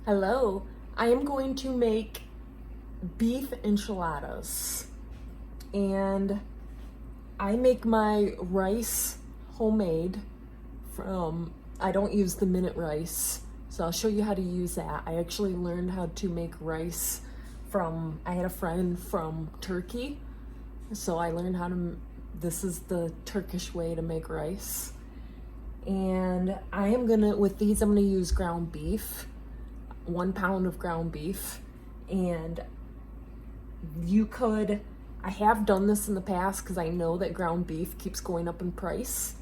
Hello, I am going to make beef enchiladas, and I make my rice homemade I don't use the minute rice, so I'll show you how to use that. I actually learned how to make rice I had a friend from Turkey, so I learned this is the Turkish way to make rice. And with these, I'm gonna use ground beef. 1 pound of ground beef. And I have done this in the past because I know that ground beef keeps going up in price.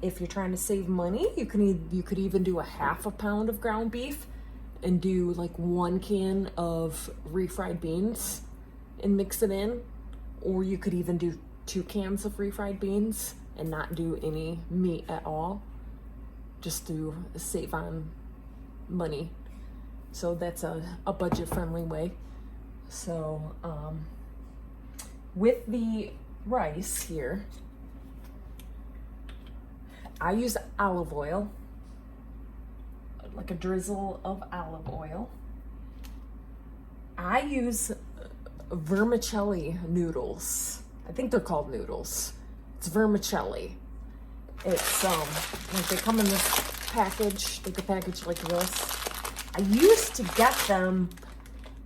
If you're trying to save money, you could even do a half a pound of ground beef and do like 1 can of refried beans and mix it in. Or you could even do 2 cans of refried beans and not do any meat at all, just to save on money. So that's a budget-friendly way. So with the rice here, I use olive oil, like a drizzle of olive oil. I use vermicelli noodles. I think they're called noodles. It's vermicelli. It's like they come in this package, like a package like this. I used to get them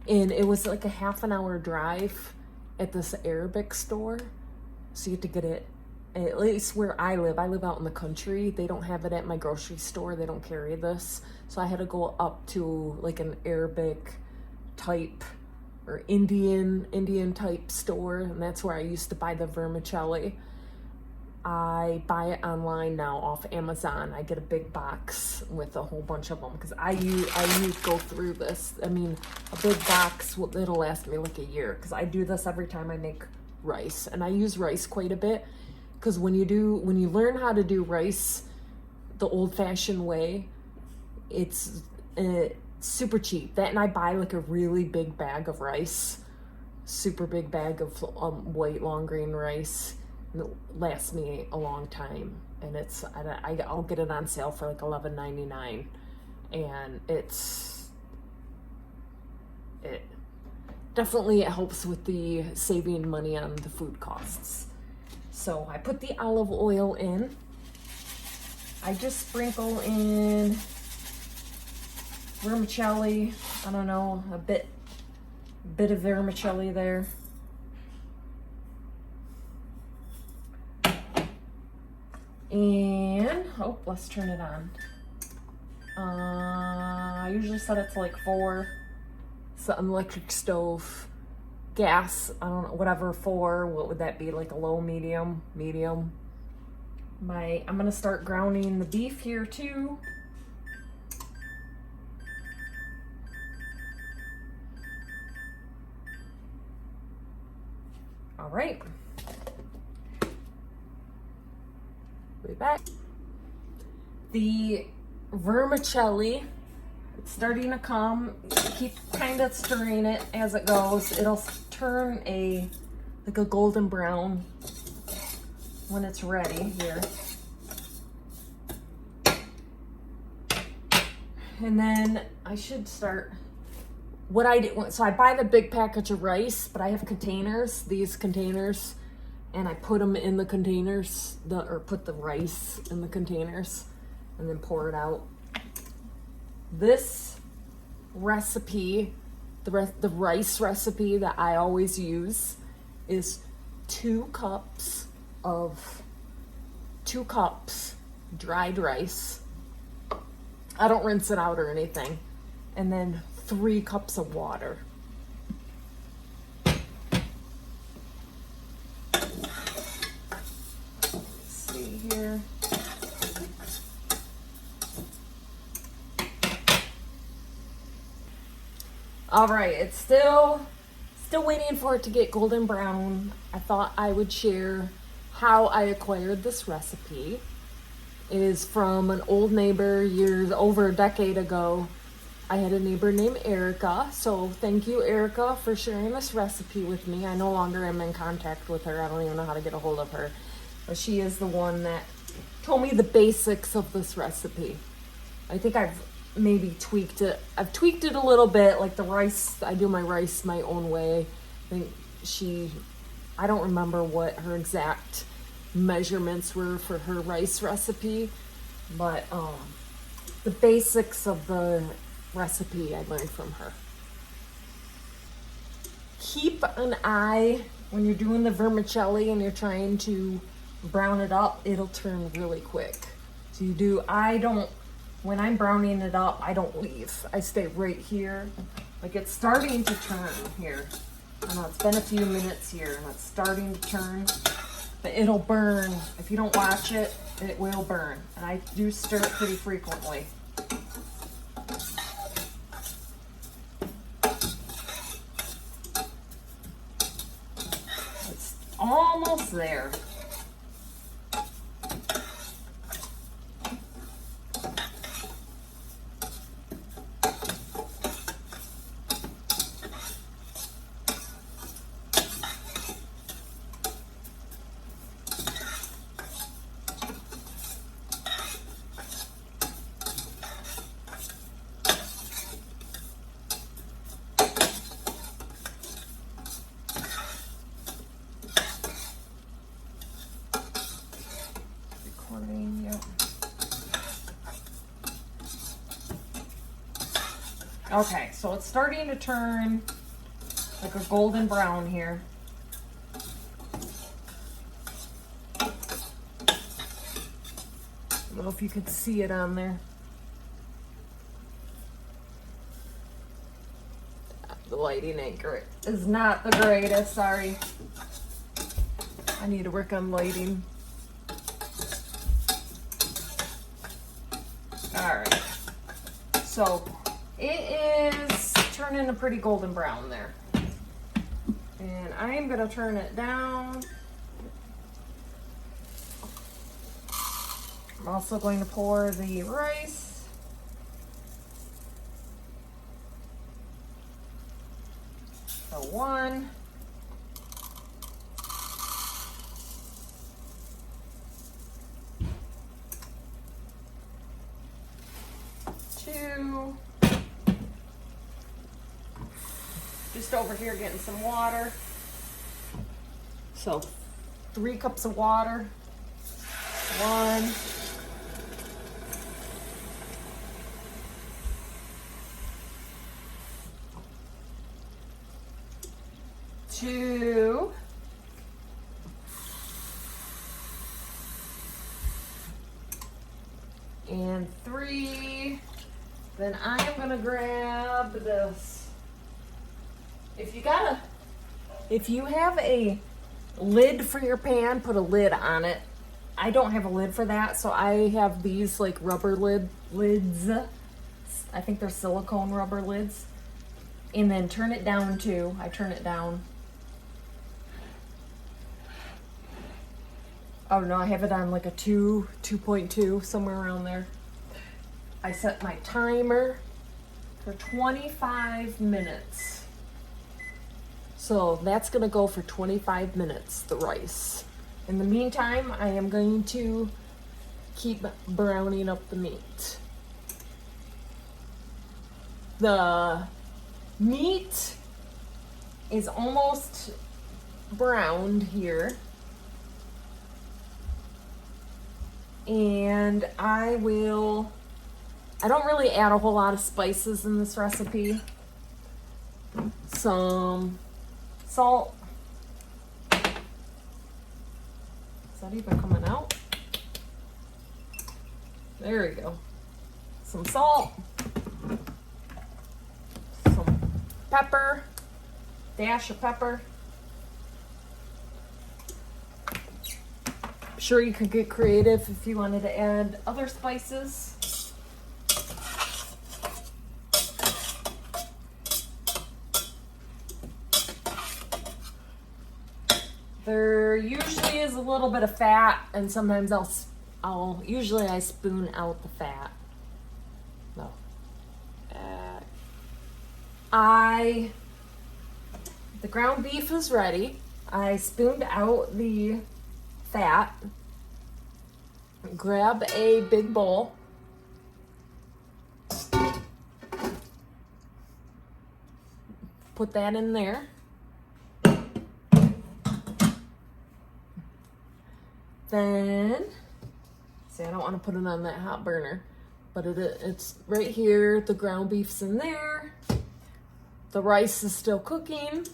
it was like a half an hour drive at this Arabic store. So you have to get it, at least where I live out in the country. They don't have it at my grocery store. They don't carry this. So I had to go up to like an Arabic type or Indian type store. And that's where I used to buy the vermicelli. I buy it online now off Amazon. I get a big box with a whole bunch of them because I go through this. I mean, a big box, it'll last me like a year because I do this every time I make rice. And I use rice quite a bit because when you learn how to do rice the old-fashioned way, it's super cheap. That, and I buy like a really big bag of rice, super big bag of white long grain rice. And it lasts me a long time, and I'll get it on sale for like $11.99, and it definitely helps with the saving money on the food costs. So I put the olive oil in. I just sprinkle in vermicelli. I don't know, a bit of vermicelli there. And, let's turn it on. I usually set it to like 4. It's an electric stove. Gas, I don't know, whatever, 4. What would that be? Like a low, medium? Medium. I'm gonna start grounding the beef here too. All right. Back. The vermicelli, it's starting to come. Keep kind of stirring it as it goes. It'll turn like a golden brown when it's ready here. And then I should start what I do. So I buy the big package of rice, but I have containers, these containers. And I put them in the containers, put the rice in the containers and then pour it out. This recipe, the rice recipe that I always use is 2 cups dried rice. I don't rinse it out or anything. And then 3 cups of water. Here. All right, it's still waiting for it to get golden brown. I thought I would share how I acquired this recipe. It is from an old neighbor over a decade ago. I had a neighbor named Erica, so thank you, Erica, for sharing this recipe with me. I no longer am in contact with her. I don't even know how to get a hold of her. But she is the one that told me the basics of this recipe. I think I've maybe tweaked it. I've tweaked it a little bit, like the rice. I do my rice my own way. I think I don't remember what her exact measurements were for her rice recipe, but the basics of the recipe I learned from her. Keep an eye when you're doing the vermicelli and you're trying to brown it up, it'll turn really quick. So when I'm browning it up, I don't leave. I stay right here. Like, it's starting to turn here. I know it's been a few minutes here and it's starting to turn, but it'll burn. If you don't watch it, it will burn. And I do stir it pretty frequently. It's almost there. Yep. Okay, so it's starting to turn like a golden brown here. I don't know if you could see it on there. The lighting ain't great. Is not the greatest, sorry. I need to work on lighting. Alright, so it is turning a pretty golden brown there. And I'm going to turn it down. I'm also going to pour the rice. So 1. 2. Just over here getting some water. So 3 cups of water. 1. 2. 3. Then I am gonna grab this. If you have a lid for your pan, put a lid on it. I don't have a lid for that, so I have these like rubber lids. I think they're silicone rubber lids. And then turn it down too. I turn it down. Oh no, I have it on like a 2.2, somewhere around there. I set my timer for 25 minutes. So that's gonna go for 25 minutes, the rice. In the meantime, I am going to keep browning up the meat. The meat is almost browned here. And I don't really add a whole lot of spices in this recipe. Some salt. Is that even coming out? There we go. Some salt. Some pepper. Dash of pepper. Sure, you could get creative if you wanted to add other spices. There usually is a little bit of fat, and sometimes usually I spoon out the fat. No. The ground beef is ready. I spooned out the fat. Grab a big bowl. put that in there. Then, see, I don't want to put it on that hot burner, but it's right here. The ground beef's in there. The rice is still cooking.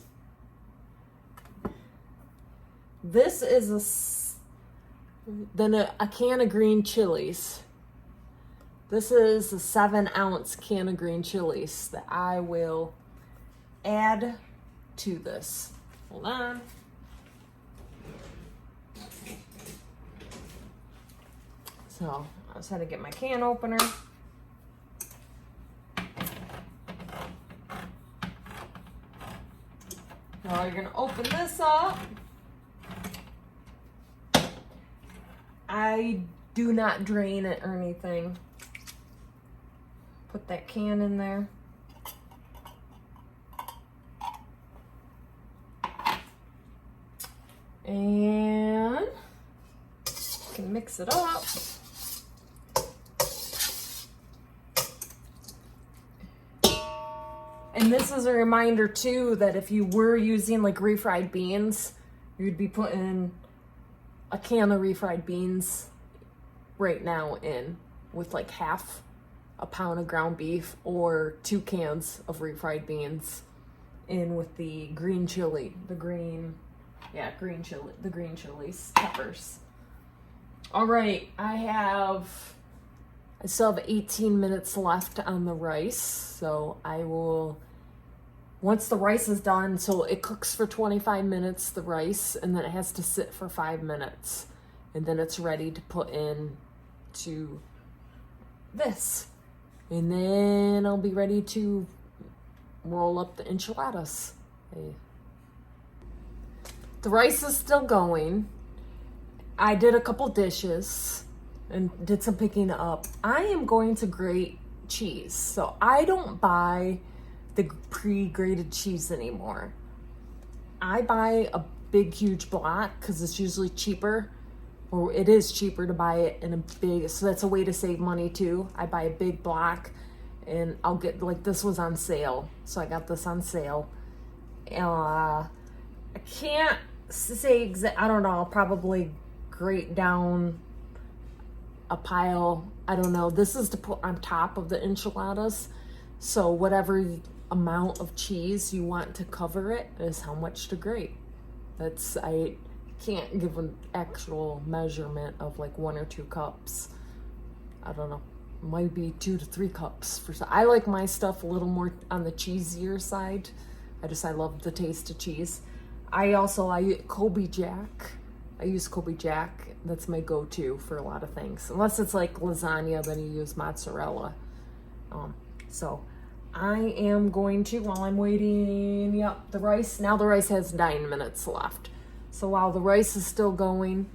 This is a can of green chilies. This is a 7-ounce can of green chilies that I will add to this. Hold on. So I just had to get my can opener. Now you're gonna open this up. I do not drain it or anything. Put that can in there. And you can mix it up. And this is a reminder too that if you were using like refried beans, you'd be putting a can of refried beans right now in with like half a pound of ground beef or 2 cans of refried beans in with the green chili, the green chilies, peppers. All right, I still have 18 minutes left on the rice, so I will, once the rice is done, so it cooks for 25 minutes, the rice, and then it has to sit for 5 minutes, and then it's ready to put in to this. And then I'll be ready to roll up the enchiladas. The rice is still going. I did a couple dishes and did some picking up. I am going to grate cheese. So I don't buy the pre-grated cheese anymore. I buy a big, huge block because it's usually cheaper, or it is cheaper to buy it in a big, so that's a way to save money too. I buy a big block and I'll get, like this was on sale, so I got this on sale. I can't say I don't know, I'll probably grate down a pile, I don't know. This is to put on top of the enchiladas, so whatever amount of cheese you want to cover it is how much to grate. I can't give an actual measurement of like 1 or 2 cups. I don't know, might be 2 to 3 cups for some. I like my stuff a little more on the cheesier side. I love the taste of cheese. I Colby Jack. I use Colby Jack. That's my go-to for a lot of things. Unless it's like lasagna, then you use mozzarella. So I am going to, while I'm waiting, the rice. Now the rice has 9 minutes left. So while the rice is still going,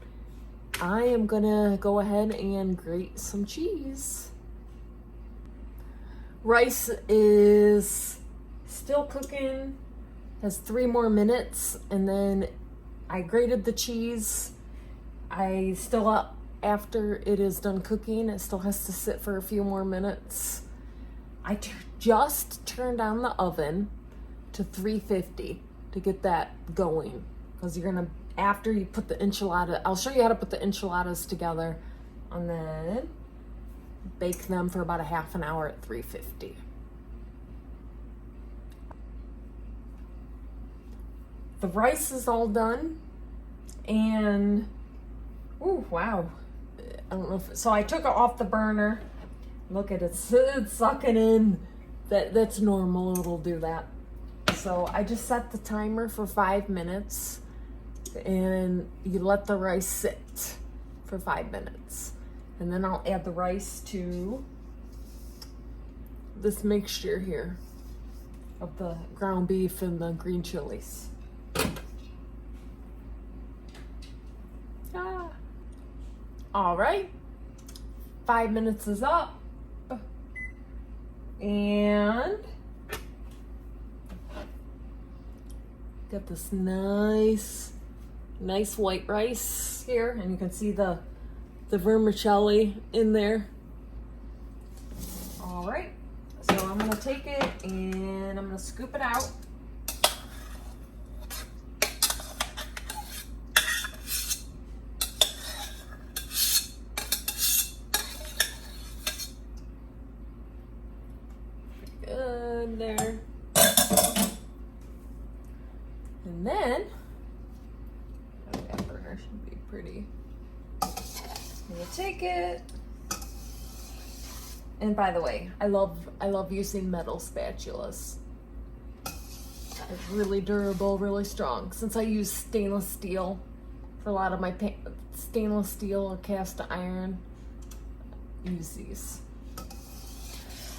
I am gonna go ahead and grate some cheese. Rice is still cooking, has 3 more minutes, and then I grated the cheese. After it is done cooking, it still has to sit for a few more minutes. I just turned on the oven to 350 to get that going. Because after you put the enchilada, I'll show you how to put the enchiladas together, and then bake them for about a half an hour at 350. The rice is all done, and oh wow, I don't know so I took it off the burner. Look at it, it's sucking in. That's normal, it'll do that. So I just set the timer for 5 minutes, and you let the rice sit for 5 minutes. And then I'll add the rice to this mixture here of the ground beef and the green chilies. All right, 5 minutes is up. And got this nice white rice here, and you can see the vermicelli in there. All right, so I'm gonna take it and I'm gonna scoop it out. take it. And by the way, I love using metal spatulas. It's really durable, really strong. Since I use stainless steel for a lot of my stainless steel or cast iron, use these.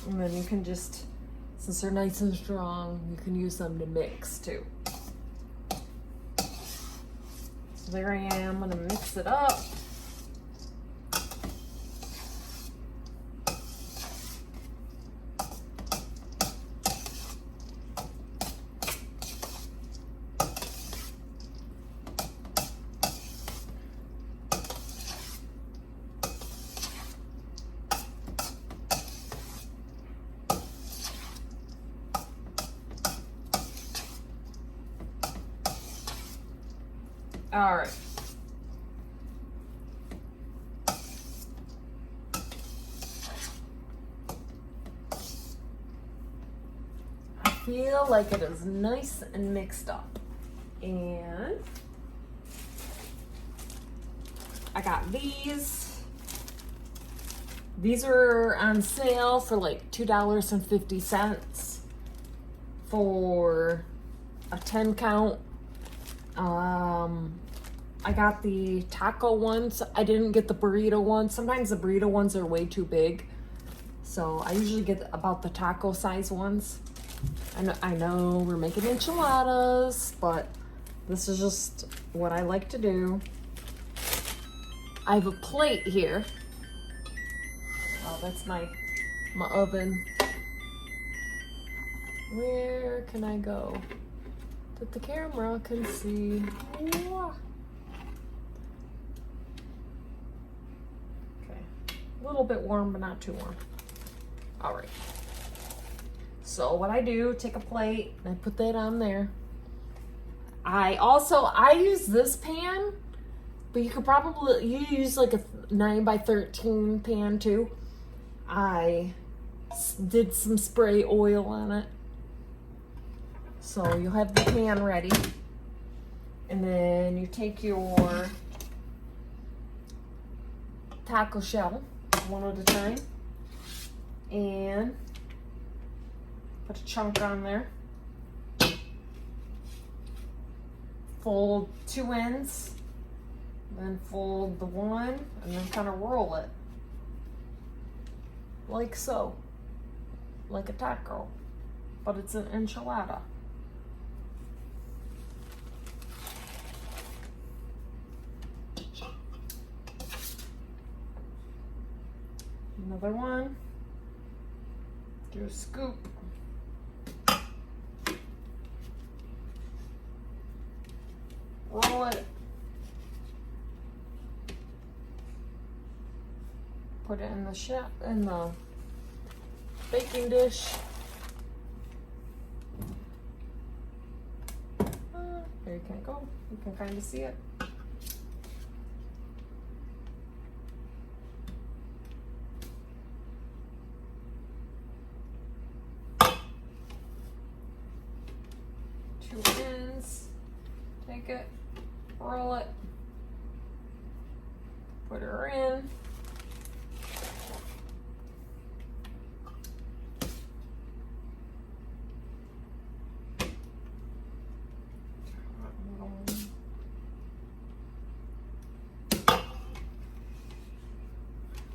And then you can just, since they're nice and strong, you can use them to mix too. So there I am, I'm gonna mix it up. All right. I feel like it is nice and mixed up. And I got these. These are on sale for like $2.50 for a 10 count. I got the taco ones. I didn't get the burrito ones. Sometimes the burrito ones are way too big. So I usually get about the taco size ones. I know we're making enchiladas, but this is just what I like to do. I have a plate here. Oh, that's my oven. Where can I go that the camera can see? Okay, a little bit warm, but not too warm. All right. So what I do, take a plate and I put that on there. I use this pan, but you could probably use like a 9x13 pan too. I did some spray oil on it. So you'll have the pan ready. And then you take your taco shell one at a time and put a chunk on there. Fold two ends, then fold the one, and then kind of roll it. Like so. Like a taco. But it's an enchilada. Another one. Do a scoop. Roll it. Put it in the baking dish. There you can go. You can kind of see it. Two ends. Take it. Roll it. Put her in.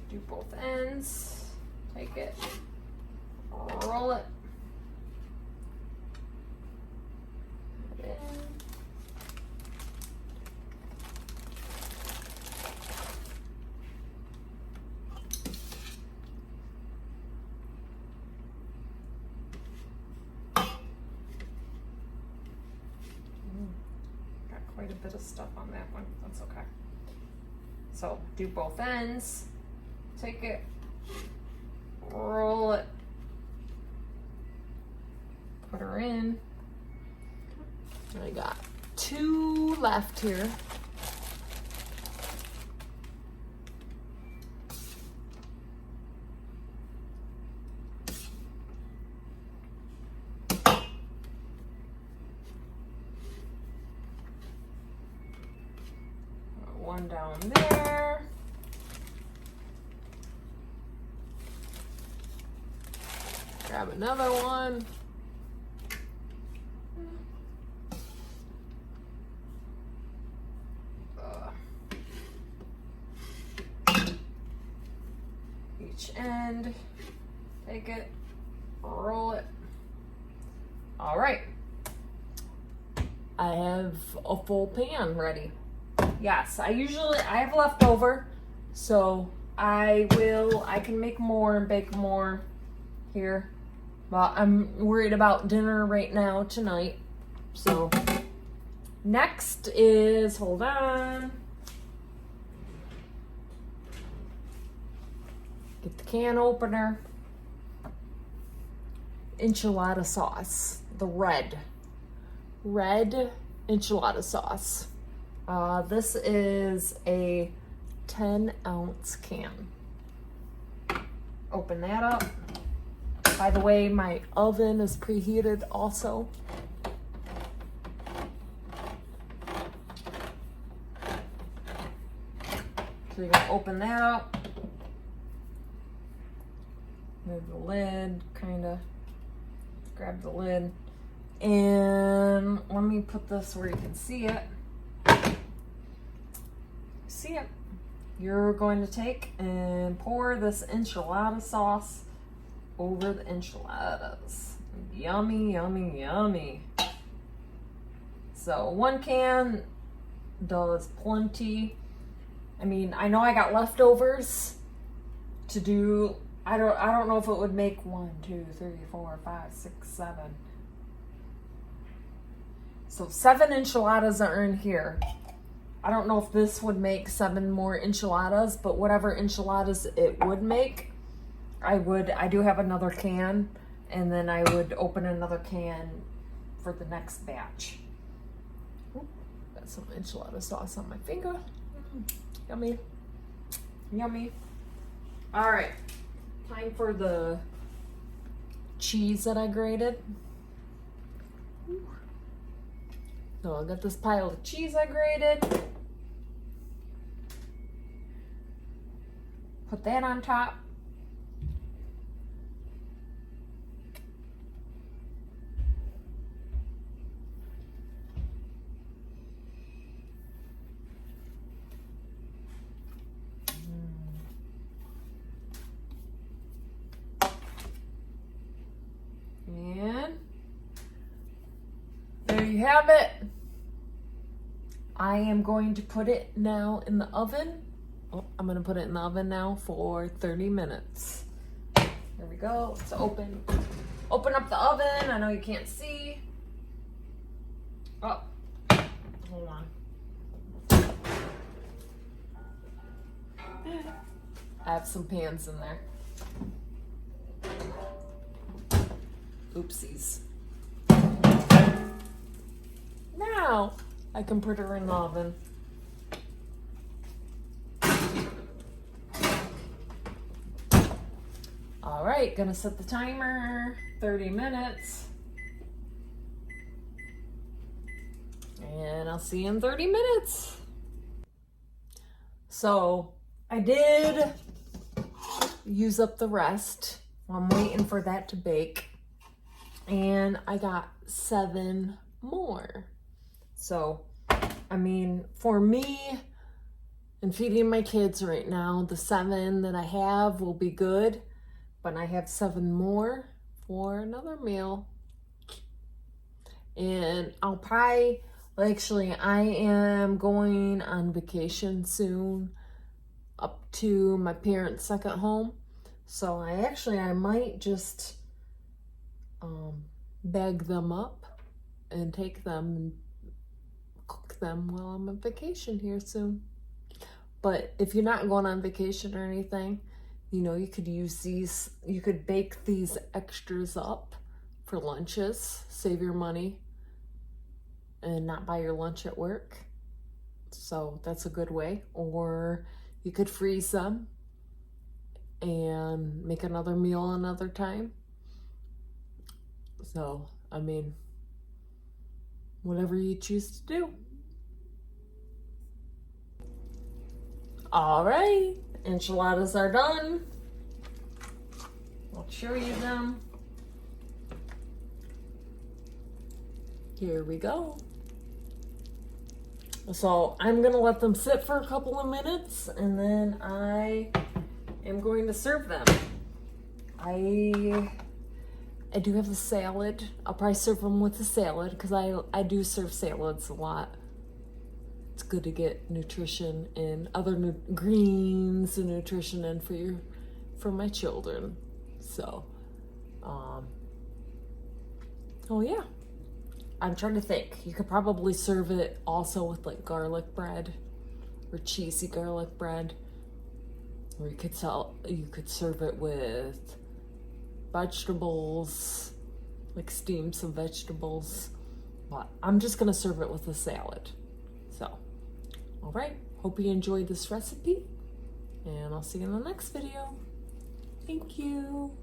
Do both ends. Take it. Roll it. Put it in. Quite a bit of stuff on that one. That's okay. So do both ends. Take it. Roll it. Put her in. I got two left here. One down there. Grab another one. Each end, take it, roll it. All right. I have a full pan ready. Yes, I have leftover, so I can make more and bake more here. But I'm worried about dinner right now tonight. So next is, hold on. Get the can opener. Enchilada sauce, the red enchilada sauce. This is a 10-ounce can. Open that up. By the way, my oven is preheated also. So you're gonna open that up. Move the lid, kinda grab the lid. And let me put this where you can see it. See it? You're going to take and pour this enchilada sauce over the enchiladas. Yummy, yummy, yummy. So 1 can does plenty. I mean, I know I got leftovers to do. I don't know if it would make 1, 2, 3, 4, 5, 6, 7. So 7 enchiladas are in here. I don't know if this would make 7 more enchiladas, but whatever enchiladas it would make, I do have another can, and then I would open another can for the next batch. Ooh, got some enchilada sauce on my finger. Yummy. Yummy. All right. Time for the cheese that I grated. Ooh. So I got this pile of cheese I grated. Put that on top. And there you have it. I am going to put it now in the oven. Oh, I'm going to put it in the oven now for 30 minutes. There we go. Let's open up the oven. I know you can't see. Oh, hold on. I have some pans in there. Oopsies. Now I can put her in the oven. All right, gonna set the timer, 30 minutes. And I'll see you in 30 minutes. So I did use up the rest. I'm waiting for that to bake. And I got 7 more. So, I mean, for me and feeding my kids right now, the 7 that I have will be good. But I have 7 more for another meal. And I'll probably, actually, I am going on vacation soon up to my parents' second home. So I might just bag them up and take them and cook them while I'm on vacation here soon. But if you're not going on vacation or anything, you know, you could use these, you could bake these extras up for lunches, save your money, and not buy your lunch at work. So that's a good way. Or you could freeze them and make another meal another time. So, I mean, whatever you choose to do. All right, enchiladas are done. I'll show you them. Here we go. So I'm gonna let them sit for a couple of minutes and then I am going to serve them. I do have a salad. I'll probably serve them with a salad because I do serve salads a lot. It's good to get nutrition and other greens and nutrition in for my children. So, oh yeah. I'm trying to think. You could probably serve it also with like garlic bread or cheesy garlic bread. Or you could serve it with vegetables, like steam some vegetables. But I'm just gonna serve it with a salad. So, all right. Hope you enjoyed this recipe, and I'll see you in the next video. Thank you.